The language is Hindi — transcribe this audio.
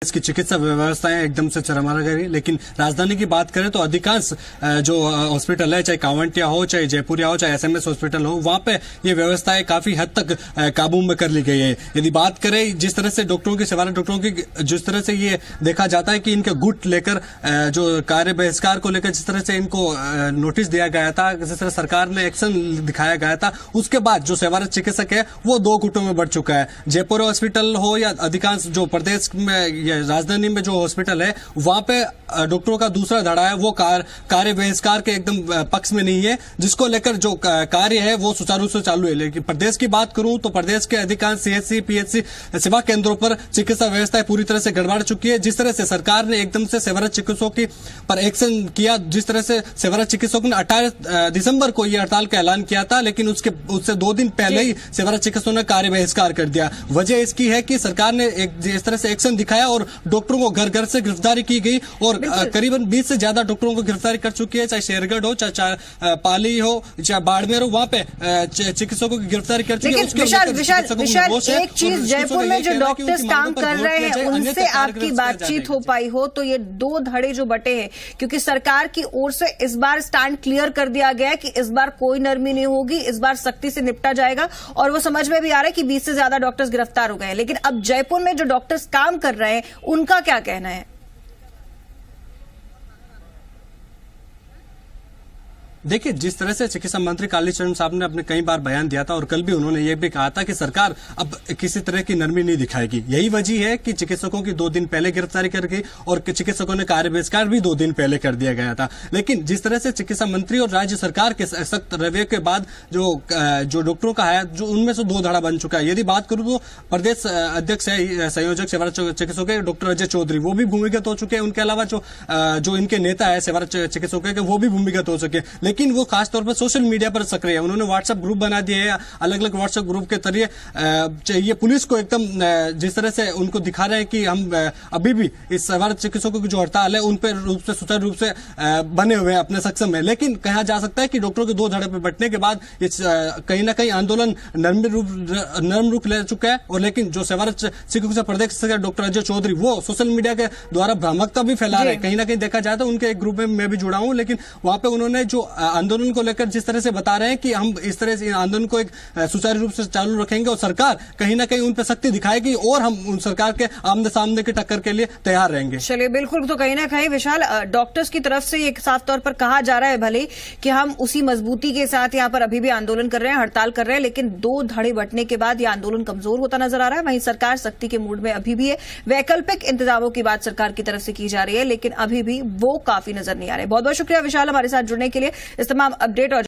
इसकी चिकित्सा व्यवस्थाएं एकदम से चरमरा गई। लेकिन राजधानी की बात करें तो अधिकांश जो हॉस्पिटल है, चाहे कांवटिया हो, चाहे जयपुरिया हो, चाहे एसएमएस हॉस्पिटल हो, वहां पे ये व्यवस्थाएं काफी हद तक काबू में कर ली गई है। यदि बात करें जिस तरह से डॉक्टरों की, सेवारत डॉक्टरों की, जिस तरह से ये देखा जाता है कि इनके गुट लेकर, जो कार्य बहिष्कार को लेकर जिस तरह से इनको नोटिस दिया गया था, जिस तरह सरकार ने एक्शन दिखाया गया था, उसके बाद जो सेवारत चिकित्सक है वो दो गुटों में बढ़ चुका है। जयपुर हॉस्पिटल हो या अधिकांश जो प्रदेश में, राजधानी में जो हॉस्पिटल है, वहां पे डॉक्टरों का दूसरा धड़ा है, वो कार्य बहिष्कार के एकदम पक्ष में नहीं है, जिसको लेकर जो कार्य है वो सुचारू रूप से चालू है। लेकिन प्रदेश की बात करूं तो प्रदेश के अधिकांश सीएचसी, पीएचसी सेवा केंद्रों पर चिकित्सा व्यवस्था पूरी तरह से गड़बड़ चुकी है। जिस तरह से सरकार ने एकदम से सेवारत चिकित्सकों की पर एक्शन किया, जिस तरह से सेवारत चिकित्सकों ने 18 दिसंबर को यह हड़ताल का ऐलान किया था, लेकिन उससे 2 दिन पहले ही सेवारत चिकित्सकों ने कार्य बहिष्कार कर दिया। वजह इसकी है कि सरकार ने इस तरह से एक्शन दिखाया और डॉक्टरों को घर घर से गिरफ्तारी की गई और करीबन 20 से ज्यादा डॉक्टरों को गिरफ्तारी कर चुकी है, चाहे शेरगढ़ हो, चाहे पाली हो, चाहे बाड़मेर हो, वहां पे चिकित्सकों की गिरफ्तारी कर चुकी है। विशाल, एक चीज, जयपुर में जो डॉक्टर्स काम कर रहे हैं उनसे आपकी बातचीत हो पाई हो तो ये 2 धड़े जो बटे हैं, क्योंकि सरकार की ओर से इस बार स्टैंड क्लियर कर दिया गया है कि इस बार कोई नरमी नहीं होगी, इस बार सख्ती से निपटा जाएगा, और वो समझ में भी आ रहा है कि 20 से ज्यादा डॉक्टर्स गिरफ्तार हो गए हैं। लेकिन अब जयपुर में जो डॉक्टर्स काम कर रहे हैं उनका क्या कहना है? देखिए, जिस तरह से चिकित्सा मंत्री कालीचरण साहब ने अपने कई बार बयान दिया था और कल भी उन्होंने ये भी कहा था कि सरकार अब किसी तरह की नरमी नहीं दिखाएगी। यही वजह है कि चिकित्सकों की 2 दिन पहले गिरफ्तारी कर गई और चिकित्सकों ने कार्य बहिष्कार भी 2 दिन पहले कर दिया गया था। लेकिन जिस तरह से चिकित्सा मंत्री और राज्य सरकार के सख्त रवैये के बाद जो डॉक्टरों का है, जो उनमें से 2 धड़ा बन चुका है। यदि बात करूं तो प्रदेश अध्यक्ष है, संयोजक सेवारत चिकित्सकों के डॉक्टर अजय चौधरी, वो भी भूमिगत हो चुके हैं। उनके अलावा जो इनके नेता है सेवारत चिकित्सकों के, वो भी भूमिगत हो चुके हैं। लेकिन वो खासतौर पर सोशल मीडिया पर सक्रिय है। उन्होंने व्हाट्सएप ग्रुप बना दिए हैं, अलग अलग व्हाट्सएप ग्रुप के जरिए ये पुलिस को एकदम जिस तरह से उनको दिखा रहे हैं कि हम अभी भी इस सेवारत चिकित्सकों की जो हड़ताल है उन पर सुचारू रूप से बने हुए हैं, अपने सक्षम है। लेकिन कहा जा सकता है कि डॉक्टरों के 2 धड़े पर बंटने के बाद कहीं ना कहीं आंदोलन नरम रूप ले चुका है। और लेकिन जो सेवारत चिकित्सक प्रदेश डॉक्टर अजय चौधरी, वो सोशल मीडिया के द्वारा भ्रामकता भी फैला रहे हैं। कहीं ना कहीं देखा जाए तो उनके एक ग्रुप में मैं भी जुड़ा हूं, लेकिन वहां पे उन्होंने जो आंदोलन को लेकर जिस तरह से बता रहे हैं कि हम इस तरह से आंदोलन को एक सुचारू रूप से चालू रखेंगे और सरकार कहीं ना कहीं उन पर सख्ती दिखाएगी और हम उन सरकार के आमने सामने की टक्कर के लिए तैयार रहेंगे। चलिए, बिल्कुल। तो कहीं ना कहीं विशाल, डॉक्टर्स की तरफ से एक साफ तौर पर कहा जा रहा है भले कि हम उसी मजबूती के साथ यहाँ पर अभी भी आंदोलन कर रहे हैं, हड़ताल कर रहे हैं, लेकिन 2 धड़े बंटने के बाद यह आंदोलन कमजोर होता नजर आ रहा है। वहीं सरकार सख्ती के मूड में अभी भी है। वैकल्पिक इंतजामों की बात सरकार की तरफ से की जा रही है, लेकिन अभी भी वो काफी नजर नहीं आ रहे। बहुत बहुत शुक्रिया विशाल, हमारे साथ जुड़ने के लिए। इस तमाम अपडेट और